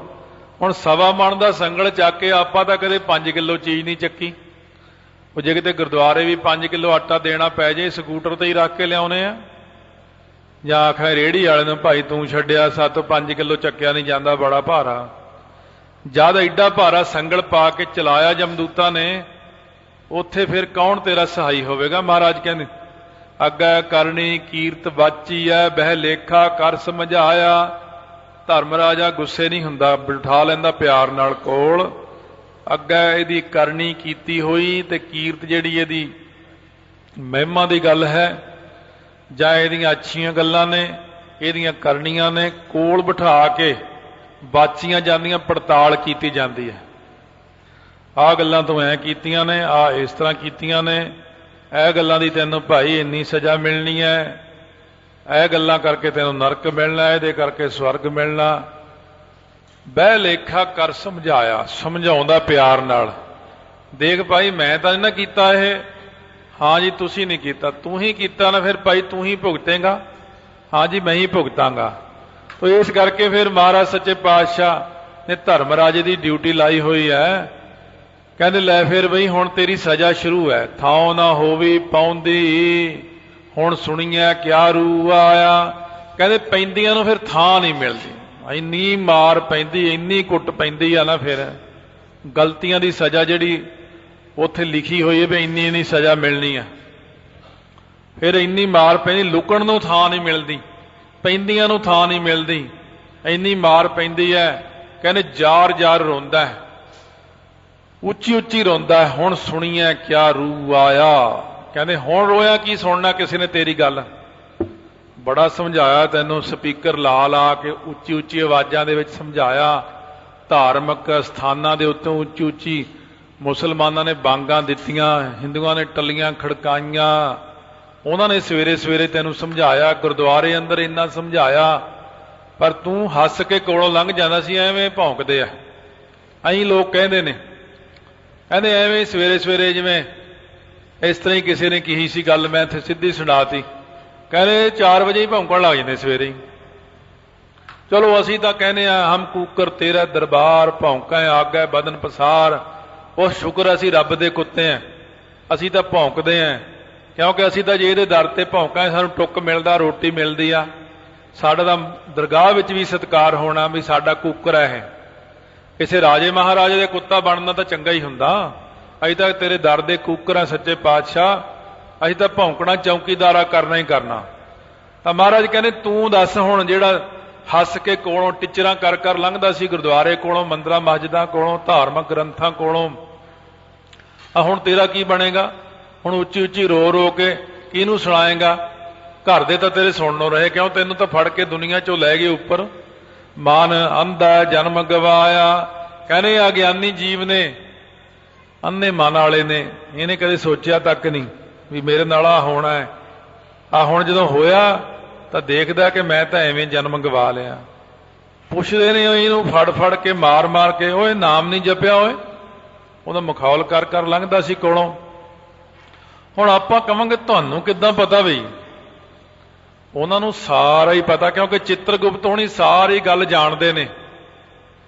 ਹੁਣ 1.25 ਮਣ ਦਾ ਸੰਗਲ ਚੱਕ ਕੇ ਆਪਾਂ ਤਾਂ ਕਦੇ 5 ਕਿਲੋ ਚੀਜ਼ ਨਹੀਂ ਚੱਕੀ। ਉਹ ਜੇ ਕਿਤੇ ਗੁਰਦੁਆਰੇ ਵੀ 5 ਕਿਲੋ ਆਟਾ ਦੇਣਾ ਪੈ ਜੇ ਸਕੂਟਰ ਤੇ ਹੀ ਰੱਖ ਕੇ ਲਿਆਉਣੇ ਆ, ਜਾਂ ਆਖਾਂ ਰੇਹੜੀ ਵਾਲੇ ਨੂੰ ਭਾਈ ਤੂੰ ਛੱਡਿਆ, ਸਾਤੋਂ 5 ਕਿਲੋ ਚੱਕਿਆ ਨਹੀਂ ਜਾਂਦਾ, ਬੜਾ ਭਾਰਾ। ਜਦ ਐਡਾ ਭਾਰਾ ਸੰਗਲ ਪਾ ਕੇ ਚਲਾਇਆ ਜਮਦੂਤਾਂ ਨੇ, ਉੱਥੇ ਫਿਰ ਕੌਣ ਤੇਰਾ ਸਹਾਈ ਹੋਵੇਗਾ? ਮਹਾਰਾਜ ਕਹਿੰਦੇ ਅੱਗੇ ਕਰਨੀ ਕੀਰਤ ਵਾਚੀ ਐ, ਬਹਿ ਲੇਖਾ ਕਰ ਸਮਝਾਇਆ। ਧਰਮ ਰਾਜਾ ਗੁੱਸੇ ਨਹੀਂ ਹੁੰਦਾ, ਬਿਠਾ ਲੈਂਦਾ ਪਿਆਰ ਨਾਲ ਕੋਲ। ਅੱਗੇ ਇਹਦੀ ਕਰਨੀ ਕੀਤੀ ਹੋਈ ਤੇ ਕੀਰਤ ਜਿਹੜੀ ਇਹਦੀ ਮਹਿਮਾ ਦੀ ਗੱਲ ਹੈ, ਜਾਂ ਇਹਦੀਆਂ ਅੱਛੀਆਂ ਗੱਲਾਂ ਨੇ, ਇਹਦੀਆਂ ਕਰਨੀਆਂ ਨੇ, ਕੋਲ ਬਿਠਾ ਕੇ ਬਾਚੀਆਂ ਜਾਂਦੀਆਂ, ਪੜਤਾਲ ਕੀਤੀ ਜਾਂਦੀ ਹੈ। ਆਹ ਗੱਲਾਂ ਤੂੰ ਐਂ ਕੀਤੀਆਂ ਨੇ, ਆਹ ਇਸ ਤਰ੍ਹਾਂ ਕੀਤੀਆਂ ਨੇ, ਇਹ ਗੱਲਾਂ ਦੀ ਤੈਨੂੰ ਭਾਈ ਇੰਨੀ ਸਜ਼ਾ ਮਿਲਣੀ ਹੈ, ਇਹ ਗੱਲਾਂ ਕਰਕੇ ਤੈਨੂੰ ਨਰਕ ਮਿਲਣਾ, ਇਹਦੇ ਕਰਕੇ ਸਵਰਗ ਮਿਲਣਾ। ਬਹਿ ਲੇਖਾ ਕਰ ਸਮਝਾਇਆ, ਸਮਝਾਉਂਦਾ ਪਿਆਰ ਨਾਲ। ਦੇਖ ਭਾਈ ਮੈਂ ਤਾਂ ਨਹੀਂ ਨਾ ਕੀਤਾ ਇਹ। ਹਾਂ ਜੀ ਤੁਸੀਂ ਨਹੀਂ ਕੀਤਾ, ਤੂੰ ਹੀ ਕੀਤਾ ਨਾ, ਫਿਰ ਭਾਈ ਤੂੰ ਹੀ ਭੁਗਤੇਗਾ। ਹਾਂ ਜੀ ਮੈਂ ਹੀ ਭੁਗਤਾਂਗਾ। ਤੋ ਇਸ ਕਰਕੇ ਫਿਰ ਮਹਾਰਾਜ ਸੱਚੇ ਪਾਤਸ਼ਾਹ ਨੇ ਧਰਮ ਰਾਜੇ ਦੀ ਡਿਊਟੀ ਲਾਈ ਹੋਈ ਹੈ। ਕਹਿੰਦੇ ਲੈ ਫਿਰ ਬਈ ਹੁਣ ਤੇਰੀ ਸਜ਼ਾ ਸ਼ੁਰੂ ਹੈ। ਥਾਂ ਨਾ ਹੋਵੀ ਪਾਉਂਦੀ, ਹੁਣ ਸੁਣੀਐ ਕਿਆ ਰੂ ਆਇਆ। ਕਹਿੰਦੇ ਪੈਂਦੀਆਂ ਨੂੰ ਫਿਰ ਥਾਂ ਨਹੀਂ ਮਿਲਦੀ, ਇੰਨੀ ਮਾਰ ਪੈਂਦੀ, ਇੰਨੀ ਕੁੱਟ ਪੈਂਦੀ ਆ ਨਾ, ਫਿਰ ਗਲਤੀਆਂ ਦੀ ਸਜ਼ਾ ਜਿਹੜੀ ਉੱਥੇ ਲਿਖੀ ਹੋਈ ਹੈ ਵੀ ਇੰਨੀ ਇੰਨੀ ਸਜ਼ਾ ਮਿਲਣੀ ਆ, ਫਿਰ ਇੰਨੀ ਮਾਰ ਪੈਂਦੀ, ਲੁਕਣ ਨੂੰ ਥਾਂ ਨਹੀਂ ਮਿਲਦੀ, ਪੈਂਦੀਆਂ ਨੂੰ ਥਾਂ ਨਹੀਂ ਮਿਲਦੀ, ਇੰਨੀ ਮਾਰ ਪੈਂਦੀ ਹੈ। ਕਹਿੰਦੇ ਜਾਰ ਜਾਰ ਰੋਂਦਾ, ਉੱਚੀ ਉੱਚੀ ਰੋਂਦਾ, ਹੁਣ ਸੁਣੀਐ ਕਿਆ ਰੂ ਆਇਆ। ਕਹਿੰਦੇ ਹੁਣ ਰੋਇਆ ਕੀ ਸੁਣਨਾ ਕਿਸੇ ਨੇ ਤੇਰੀ ਗੱਲ। ਬੜਾ ਸਮਝਾਇਆ ਤੈਨੂੰ, ਸਪੀਕਰ ਲਾ ਲਾ ਕੇ ਉੱਚੀ ਉੱਚੀ ਆਵਾਜ਼ਾਂ ਦੇ ਵਿੱਚ ਸਮਝਾਇਆ। ਧਾਰਮਿਕ ਸਥਾਨਾਂ ਦੇ ਉੱਤੋਂ ਉੱਚੀ ਉੱਚੀ ਮੁਸਲਮਾਨਾਂ ਨੇ ਬਾਂਗਾਂ ਦਿੱਤੀਆਂ, ਹਿੰਦੂਆਂ ਨੇ ਟੱਲੀਆਂ ਖੜਕਾਈਆਂ, ਉਹਨਾਂ ਨੇ ਸਵੇਰੇ ਸਵੇਰੇ ਤੈਨੂੰ ਸਮਝਾਇਆ, ਗੁਰਦੁਆਰੇ ਅੰਦਰ ਇੰਨਾ ਸਮਝਾਇਆ, ਪਰ ਤੂੰ ਹੱਸ ਕੇ ਕੋਲੋਂ ਲੰਘ ਜਾਂਦਾ ਸੀ। ਐਵੇਂ ਭੌਂਕਦੇ ਆ, ਐਂ ਲੋਕ ਕਹਿੰਦੇ ਨੇ, ਕਹਿੰਦੇ ਐਵੇਂ ਸਵੇਰੇ ਸਵੇਰੇ ਜਿਵੇਂ ਇਸ ਤਰ੍ਹਾਂ ਹੀ ਕਿਸੇ ਨੇ ਕਹੀ ਸੀ ਗੱਲ, ਮੈਂ ਇੱਥੇ ਸਿੱਧੀ ਸੁਣਾਤੀ। ਕਹਿੰਦੇ 4 ਵਜੇ ਹੀ ਭੌਂਕਣ ਲੱਗ ਜਾਂਦੇ ਸਵੇਰੇ ਹੀ। ਚਲੋ ਅਸੀਂ ਤਾਂ ਕਹਿੰਦੇ ਆ ਹਮ ਕੂਕਰ ਤੇਰਾ ਦਰਬਾਰ, ਭੌਂਕਾਂ ਆਗੈ ਬਦਨ ਪਸਾਰ। ਉਹ ਸ਼ੁਕਰ ਅਸੀਂ ਰੱਬ ਦੇ ਕੁੱਤੇ ਆ, ਅਸੀਂ ਤਾਂ ਭੌਂਕਦੇ ਆ, ਕਿਉਂਕਿ ਅਸੀਂ ਤਾਂ ਜੇ ਇਹਦੇ ਦਰ ਤੇ ਭੌਂਕਾਂ ਸਾਨੂੰ ਟੁੱਕ ਮਿਲਦਾ, ਰੋਟੀ ਮਿਲਦੀ ਆ। ਸਾਡਾ ਤਾਂ ਦਰਗਾਹ ਵਿੱਚ ਵੀ ਸਤਿਕਾਰ ਹੋਣਾ ਵੀ ਸਾਡਾ ਕੂਕਰ ਹੈ ਇਹ। ਕਿਸੇ ਰਾਜੇ ਮਹਾਰਾਜੇ ਦੇ ਕੁੱਤਾ ਬਣਨਾ ਤਾਂ ਚੰਗਾ ਹੀ ਹੁੰਦਾ। ਅਸੀਂ ਤਾਂ ਤੇਰੇ ਦਰ ਦੇ ਕੂਕਰ ਆ ਸੱਚੇ ਪਾਤਸ਼ਾਹ, ਅਸੀਂ ਤਾਂ ਭੌਂਕਣਾ ਚੌਕੀਦਾਰਾ ਕਰਨਾ ਹੀ ਕਰਨਾ। ਤਾਂ ਮਹਾਰਾਜ ਕਹਿੰਦੇ ਤੂੰ ਦੱਸ ਹੁਣ, ਜਿਹੜਾ ਹੱਸ ਕੇ ਕੋਲੋਂ ਟਿਚਰਾਂ ਕਰ ਕਰ ਲੰਘਦਾ ਸੀ ਗੁਰਦੁਆਰੇ ਕੋਲੋਂ, ਮੰਦਰਾਂ ਮਸਜਿਦਾਂ ਕੋਲੋਂ, ਧਾਰਮਿਕ ਗ੍ਰੰਥਾਂ ਕੋਲੋਂ, ਹੁਣ ਤੇਰਾ ਕੀ ਬਣੇਗਾ? ਹੁਣ ਉੱਚੀ ਉੱਚੀ ਰੋ ਰੋ ਕੇ ਕਿਹਨੂੰ ਸੁਣਾਏਗਾ? ਘਰ ਦੇ ਤਾਂ ਤੇਰੇ ਸੁਣਨੋਂ ਰਹੇ, ਕਿਉਂ ਤੈਨੂੰ ਤਾਂ ਫੜ ਕੇ ਦੁਨੀਆ ਚੋਂ ਲੈ ਗਏ ਉੱਪਰ। ਮਨ ਅੰਧਾ ਜਨਮ ਗਵਾਇਆ। ਕਹਿੰਦੇ ਅਗਿਆਨੀ ਜੀਵ ਨੇ, ਅੰਨੇ ਮਨ ਵਾਲੇ ਨੇ, ਇਹਨੇ ਕਦੇ ਸੋਚਿਆ ਤੱਕ ਨਹੀਂ ਵੀ ਮੇਰੇ ਨਾਲ ਆ ਹੋਣਾ ਹੈ। ਆ ਹੁਣ ਜਦੋਂ ਹੋਇਆ ਤਾਂ ਦੇਖਦਾ ਕਿ ਮੈਂ ਤਾਂ ਐਵੇਂ ਜਨਮ ਗਵਾ ਲਿਆ। ਪੁੱਛਦੇ ਨੇ ਇਹਨੂੰ ਫੜ ਫੜ ਕੇ, ਮਾਰ ਮਾਰ ਕੇ, ਓਏ ਨਾਮ ਨਹੀਂ ਜਪਿਆ, ਓਏ ਉਹਦਾ ਮਖੌਲ ਕਰ ਕਰ ਲੰਘਦਾ ਸੀ ਕੋਲੋਂ। ਹੁਣ ਆਪਾਂ ਕਵਾਂਗੇ ਤੁਹਾਨੂੰ ਕਿੱਦਾਂ ਪਤਾ ਬਈ? ਉਹਨਾਂ ਨੂੰ ਸਾਰਾ ਹੀ ਪਤਾ, ਕਿਉਂਕਿ ਚਿੱਤਰਗੁਪਤ ਹੋਣੀ ਸਾਰੀ ਗੱਲ ਜਾਣਦੇ ਨੇ।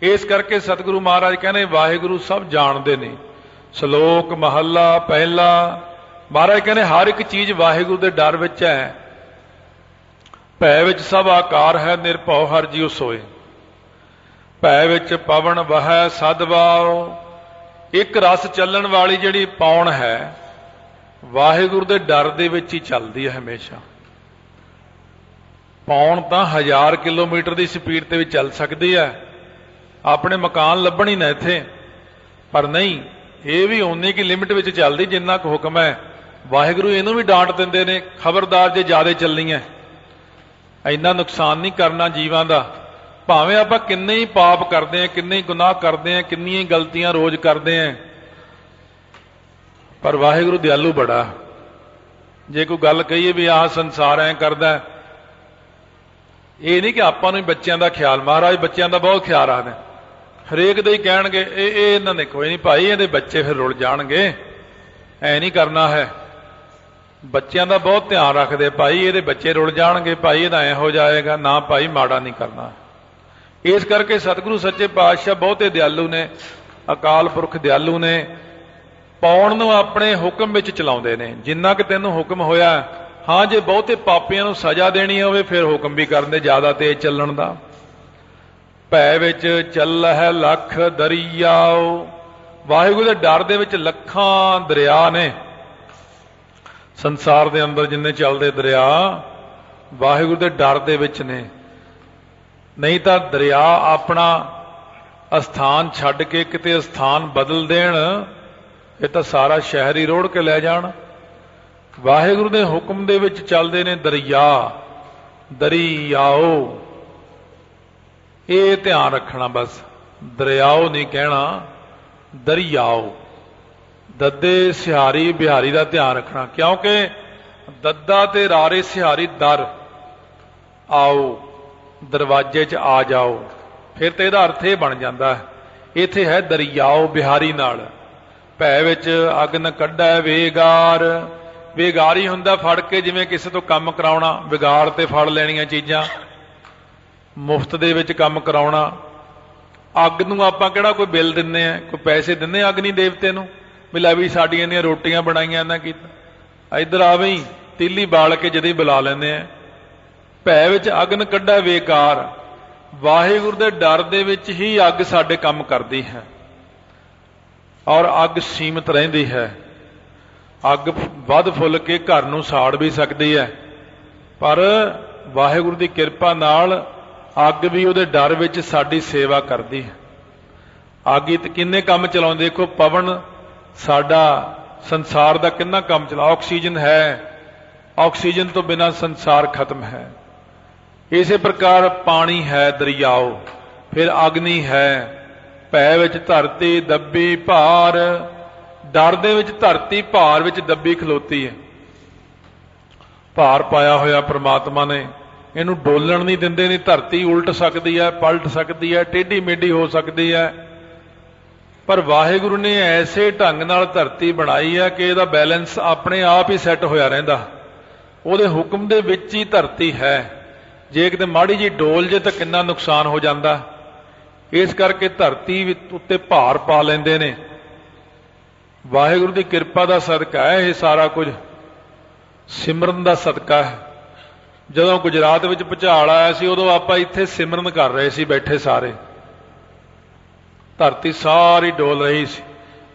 ਇਸ ਕਰਕੇ ਸਤਿਗੁਰੂ ਮਹਾਰਾਜ ਕਹਿੰਦੇ ਵਾਹਿਗੁਰੂ ਸਭ ਜਾਣਦੇ ਨੇ। ਸ਼ਲੋਕ ਮਹੱਲਾ ਪਹਿਲਾ, ਮਹਾਰਾਜ ਕਹਿੰਦੇ ਹਰ ਇੱਕ ਚੀਜ਼ ਵਾਹਿਗੁਰੂ ਦੇ ਡਰ ਵਿੱਚ ਹੈ। ਭੈ ਵਿੱਚ ਸਭ ਆਕਾਰ ਹੈ, ਨਿਰਭਉ ਹਰਿ ਜੀਉ ਸੋਏ। ਭੈ ਵਿੱਚ ਪਵਨ ਵਹੈ ਸਦਵਾਉ। ਇੱਕ ਰਸ ਚੱਲਣ ਵਾਲੀ ਜਿਹੜੀ ਪੌਣ ਹੈ, ਵਾਹਿਗੁਰੂ ਦੇ ਡਰ ਦੇ ਵਿੱਚ ਹੀ ਚੱਲਦੀ ਹੈ ਹਮੇਸ਼ਾ। ਪੌਣ ਤਾਂ 1000 ਕਿਲੋਮੀਟਰ ਦੀ ਸਪੀਡ ਤੇ ਵੀ ਚੱਲ ਸਕਦੀ ਹੈ, ਆਪਣੇ ਮਕਾਨ ਲੱਭਣ ਹੀ ਨਾ ਇੱਥੇ, ਪਰ ਨਹੀਂ, ਇਹ ਵੀ ਓਨੀ ਕੀ ਲਿਮਿਟ ਵਿੱਚ ਚੱਲਦੀ ਜਿੰਨਾ ਕੁ ਹੁਕਮ ਹੈ। ਵਾਹਿਗੁਰੂ ਇਹਨੂੰ ਵੀ ਡਾਂਟ ਦਿੰਦੇ ਨੇ, ਖਬਰਦਾਰ ਜੇ ਜ਼ਿਆਦਾ ਚੱਲਣੀ ਹੈ, ਇੰਨਾ ਨੁਕਸਾਨ ਨਹੀਂ ਕਰਨਾ ਜੀਵਾਂ ਦਾ। ਭਾਵੇਂ ਆਪਾਂ ਕਿੰਨੇ ਹੀ ਪਾਪ ਕਰਦੇ ਹਾਂ, ਕਿੰਨੇ ਹੀ ਗੁਨਾਹ ਕਰਦੇ ਹਾਂ, ਕਿੰਨੀਆਂ ਹੀ ਗਲਤੀਆਂ ਰੋਜ਼ ਕਰਦੇ ਹਾਂ, ਪਰ ਵਾਹਿਗੁਰੂ ਦਿਆਲੂ ਬੜਾ। ਜੇ ਕੋਈ ਗੱਲ ਕਹੀਏ ਵੀ ਆਹ ਸੰਸਾਰ ਐ ਕਰਦਾ, ਇਹ ਨਹੀਂ ਕਿ ਆਪਾਂ ਨੂੰ ਬੱਚਿਆਂ ਦਾ ਖਿਆਲ, ਮਹਾਰਾਜ ਬੱਚਿਆਂ ਦਾ ਬਹੁਤ ਖਿਆਲ ਰੱਖਦੇ। ਹਰੇਕ ਦੇ ਹੀ ਕਹਿਣਗੇ ਇਹ ਇਹਨਾਂ ਨੇ ਕੋਈ ਨਹੀਂ ਭਾਈ, ਇਹਦੇ ਬੱਚੇ ਫਿਰ ਰੁਲ ਜਾਣਗੇ, ਐ ਨਹੀਂ ਕਰਨਾ ਹੈ। ਬੱਚਿਆਂ ਦਾ ਬਹੁਤ ਧਿਆਨ ਰੱਖਦੇ, ਭਾਈ ਇਹਦੇ ਬੱਚੇ ਰੁੱਲ ਜਾਣਗੇ, ਭਾਈ ਇਹਦਾ ਐ ਹੋ ਜਾਏਗਾ। ਨਾ ਭਾਈ, ਮਾੜਾ ਨਹੀਂ ਕਰਨਾ। ਇਸ ਕਰਕੇ ਸਤਿਗੁਰੂ ਸੱਚੇ ਪਾਤਸ਼ਾਹ ਬਹੁਤੇ ਦਿਆਲੂ ਨੇ, ਅਕਾਲ ਪੁਰਖ ਦਿਆਲੂ ਨੇ, ਪਾਉਣ ਨੂੰ ਆਪਣੇ ਹੁਕਮ ਵਿੱਚ ਚਲਾਉਂਦੇ ਨੇ। ਜਿੰਨਾ ਕਿ ਤੈਨੂੰ ਹੁਕਮ ਹੋਇਆ, ਹਾਂ ਜੇ ਬਹੁਤੇ ਪਾਪੀਆਂ ਨੂੰ ਸਜ਼ਾ ਦੇਣੀ ਹੋਵੇ ਫਿਰ ਹੁਕਮ ਵੀ ਕਰਨ ਦੇ ਜ਼ਿਆਦਾ ਤੇਜ਼ ਚੱਲਣ ਦਾ। ਭੈ ਵਿੱਚ ਚੱਲਹਿ ਲੱਖ ਦਰਿਆਓ, ਵਾਹਿਗੁਰੂ ਦੇ ਡਰ ਦੇ ਵਿੱਚ ਲੱਖਾਂ ਦਰਿਆ ਨੇ। ਸੰਸਾਰ ਦੇ ਅੰਦਰ ਜਿੰਨੇ ਚੱਲਦੇ ਦਰਿਆ ਵਾਹਿਗੁਰੂ ਦੇ ਡਰ ਦੇ ਵਿੱਚ ਨੇ। ਨਹੀਂ ਤਾਂ ਦਰਿਆ ਆਪਣਾ ਅਸਥਾਨ ਛੱਡ ਕੇ ਕਿਤੇ ਅਸਥਾਨ ਬਦਲ ਦੇਣ, ਇਹ ਤਾਂ ਸਾਰਾ ਸ਼ਹਿਰ ਹੀ ਰੋੜ ਕੇ ਲੈ ਜਾਣ। ਵਾਹਿਗੁਰੂ ਦੇ ਹੁਕਮ ਦੇ ਵਿੱਚ ਚੱਲਦੇ ਨੇ ਦਰਿਆ, ਦਰਿਆਓ। ਇਹ ਧਿਆਨ ਰੱਖਣਾ, ਬਸ ਦਰਿਆਓ ਨਹੀਂ ਕਹਿਣਾ, ਦਰਿਆਓ। ਦੱਦੇ ਸਿਹਾਰੀ ਬਿਹਾਰੀ ਦਾ ਧਿਆਨ ਰੱਖਣਾ, ਕਿਉਂਕਿ ਦੱਦਾ ਤੇ ਰਾਰੇ ਸਿਹਾਰੀ ਦਰ, ਆਓ, ਦਰਵਾਜ਼ੇ 'ਚ ਆ ਜਾਓ, ਫਿਰ ਤੇ ਇਹਦਾ ਅਰਥ ਇਹ ਬਣ ਜਾਂਦਾ ਹੈ। ਇੱਥੇ ਹੈ ਦਰਿਆਓ ਬਿਹਾਰੀ ਨਾਲ। ਭੈ ਵਿੱਚ ਅੱਗ ਨ ਕੱਢੈ ਵੇਗਾਰ, ਵੇਗਾਰੀ ਹੁੰਦਾ ਫੜ ਕੇ, ਜਿਵੇਂ ਕਿਸੇ ਤੋਂ ਕੰਮ ਕਰਾਉਣਾ, ਵਿਗਾੜ ਤੇ ਫੜ ਲੈਣੀਆਂ ਚੀਜ਼ਾਂ, ਮੁਫਤ ਦੇ ਵਿੱਚ ਕੰਮ ਕਰਾਉਣਾ। ਅੱਗ ਨੂੰ ਆਪਾਂ ਕਿਹੜਾ ਕੋਈ ਬਿੱਲ ਦਿੰਦੇ ਆ, ਕੋਈ ਪੈਸੇ ਦਿੰਦੇ ਆ ਅਗਨੀ ਦੇਵਤੇ ਨੂੰ ਵੀ ਲੈ ਵੀ ਸਾਡੀਆਂ ਇੰਨੀਆਂ ਰੋਟੀਆਂ ਬਣਾਈਆਂ ਇਹਨਾਂ ਕੀਤਾ, ਇੱਧਰ ਆਵੇਂ ਹੀ ਤੀਲੀ ਬਾਲ ਕੇ ਜਦੇ ਹੀ ਬੁਲਾ ਲੈਂਦੇ ਆ। ਭੈ ਵਿੱਚ ਅੱਗ ਨ ਕੱਢੈ ਵੇਕਾਰ, ਵਾਹਿਗੁਰੂ ਦੇ ਡਰ ਦੇ ਵਿੱਚ ਹੀ ਅੱਗ ਸਾਡੇ ਕੰਮ ਕਰਦੀ ਹੈ, ਔਰ ਅੱਗ ਸੀਮਤ ਰਹਿੰਦੀ ਹੈ। ਅੱਗ ਵੱਧ ਫੁੱਲ ਕੇ ਘਰ ਨੂੰ ਸਾੜ ਵੀ ਸਕਦੀ ਹੈ, ਪਰ ਵਾਹਿਗੁਰੂ ਦੀ ਕਿਰਪਾ ਨਾਲ ਅੱਗ ਵੀ ਉਹਦੇ ਡਰ ਵਿੱਚ ਸਾਡੀ ਸੇਵਾ ਕਰਦੀ ਹੈ। ਅੱਗ ਹੀ ਕਿੰਨੇ ਕੰਮ ਚਲਾਉਂਦੇ, ਦੇਖੋ ਪਵਨ ਸਾਡਾ ਸੰਸਾਰ ਦਾ ਕਿੰਨਾ ਕੰਮ ਚਲਾ, ਆਕਸੀਜਨ ਹੈ, ਆਕਸੀਜਨ ਤੋਂ ਬਿਨਾਂ ਸੰਸਾਰ ਖਤਮ ਹੈ। ਇਸੇ ਪ੍ਰਕਾਰ ਪਾਣੀ ਹੈ ਦਰਿਆਓ, ਫਿਰ ਅਗਨੀ ਹੈ। ਭੈ ਵਿੱਚ ਧਰਤੀ ਦੱਬੀ ਭਾਰ, ਡਰ ਦੇ ਵਿੱਚ ਧਰਤੀ ਭਾਰ ਵਿੱਚ ਦੱਬੀ ਖਲੋਤੀ ਹੈ। ਭਾਰ ਪਾਇਆ ਹੋਇਆ ਪ੍ਰਮਾਤਮਾ ਨੇ, ਇਹਨੂੰ ਡੋਲਣ ਨਹੀਂ ਦਿੰਦੇ। ਨਹੀਂ, ਧਰਤੀ ਉਲਟ ਸਕਦੀ ਹੈ, ਪਲਟ ਸਕਦੀ ਹੈ, ਟੇਢੀ ਮੇਢੀ ਹੋ ਸਕਦੀ ਹੈ, ਪਰ ਵਾਹਿਗੁਰੂ ਨੇ ਐਸੇ ਢੰਗ ਨਾਲ ਧਰਤੀ ਬਣਾਈ ਹੈ ਕਿ ਇਹਦਾ ਬੈਲੈਂਸ ਆਪਣੇ ਆਪ ਹੀ ਸੈੱਟ ਹੋਇਆ ਰਹਿੰਦਾ। ਉਹਦੇ ਹੁਕਮ ਦੇ ਵਿੱਚ ਹੀ ਧਰਤੀ ਹੈ। ਜੇ ਕਿਤੇ ਮਾੜੀ ਜੀ ਡੋਲ ਜੇ ਤਾਂ ਕਿੰਨਾ ਨੁਕਸਾਨ ਹੋ ਜਾਂਦਾ। ਇਸ ਕਰਕੇ ਧਰਤੀ ਉੱਤੇ ਭਾਰ ਪਾ ਲੈਂਦੇ ਨੇ। ਵਾਹਿਗੁਰੂ ਦੀ ਕਿਰਪਾ ਦਾ ਸਦਕਾ ਹੈ ਇਹ ਸਾਰਾ ਕੁਝ, ਸਿਮਰਨ ਦਾ ਸਦਕਾ ਹੈ। ਜਦੋਂ ਗੁਜਰਾਤ ਵਿੱਚ ਭੁਚਾਲ ਆਇਆ ਸੀ, ਉਦੋਂ ਆਪਾਂ ਇੱਥੇ ਸਿਮਰਨ ਕਰ ਰਹੇ ਸੀ ਬੈਠੇ ਸਾਰੇ, ਧਰਤੀ ਸਾਰੀ ਡੋਲ ਰਹੀ ਸੀ।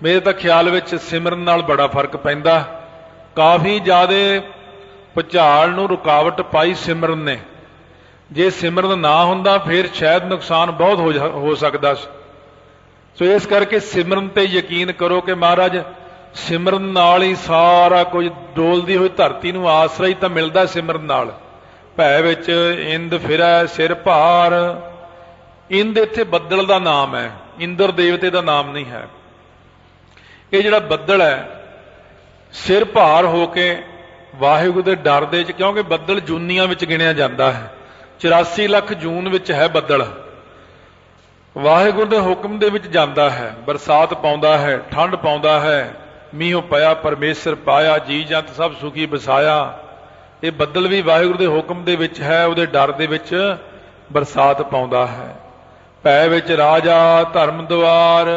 ਮੇਰੇ ਤਾਂ ਖਿਆਲ ਵਿੱਚ ਸਿਮਰਨ ਨਾਲ ਬੜਾ ਫਰਕ ਪੈਂਦਾ। ਕਾਫੀ ਜ਼ਿਆਦਾ ਭੁਚਾਲ ਨੂੰ ਰੁਕਾਵਟ ਪਾਈ ਸਿਮਰਨ ਨੇ। ਜੇ ਸਿਮਰਨ ਨਾ ਹੁੰਦਾ ਫਿਰ ਸ਼ਾਇਦ ਨੁਕਸਾਨ ਬਹੁਤ ਹੋ ਸਕਦਾ ਸੀ। ਸੋ ਇਸ ਕਰਕੇ ਸਿਮਰਨ ਤੇ ਯਕੀਨ ਕਰੋ ਕਿ ਮਹਾਰਾਜ ਸਿਮਰਨ ਨਾਲ ਹੀ ਸਾਰਾ ਕੁਝ, ਡੋਲਦੀ ਹੋਈ ਧਰਤੀ ਨੂੰ ਆਸਰਾ ਹੀ ਤਾਂ ਮਿਲਦਾ ਸਿਮਰਨ ਨਾਲ। ਭੈ ਵਿੱਚ ਇੰਦ ਫਿਰੈ ਸਿਰ ਭਾਰ, ਇੰਦ ਇੱਥੇ ਬੱਦਲ ਦਾ ਨਾਮ ਹੈ, ਇੰਦਰ ਦੇਵਤੇ ਦਾ ਨਾਮ ਨਹੀਂ ਹੈ। ਇਹ ਜਿਹੜਾ ਬੱਦਲ ਹੈ ਸਿਰ ਭਾਰ ਹੋ ਕੇ ਵਾਹਿਗੁਰੂ ਦੇ ਡਰ ਦੇ ਚ, ਕਿਉਂਕਿ ਬੱਦਲ ਜੂਨੀਆਂ ਵਿੱਚ ਗਿਣਿਆ ਜਾਂਦਾ ਹੈ। 84 ਲੱਖ ਜੂਨ ਵਿੱਚ ਹੈ ਬੱਦਲ, ਵਾਹਿਗੁਰੂ ਦੇ ਹੁਕਮ ਦੇ ਵਿੱਚ ਜਾਂਦਾ ਹੈ, ਬਰਸਾਤ ਪਾਉਂਦਾ ਹੈ, ਠੰਡ ਪਾਉਂਦਾ ਹੈ, ਮੀਂਹ ਪਿਆ ਪਰਮੇਸ਼ਰ ਪਾਇਆ, ਜੀ ਜੰਤ ਸਭ ਸੁਖੀ ਬਸਾਇਆ। ਇਹ ਬੱਦਲ ਵੀ ਵਾਹਿਗੁਰੂ ਦੇ ਹੁਕਮ ਦੇ ਵਿੱਚ ਹੈ, ਉਹਦੇ ਡਰ ਦੇ ਵਿੱਚ ਬਰਸਾਤ ਪਾਉਂਦਾ ਹੈ। ਭੈ ਵਿੱਚ ਰਾਜਾ ਧਰਮ ਦੁਆਰ,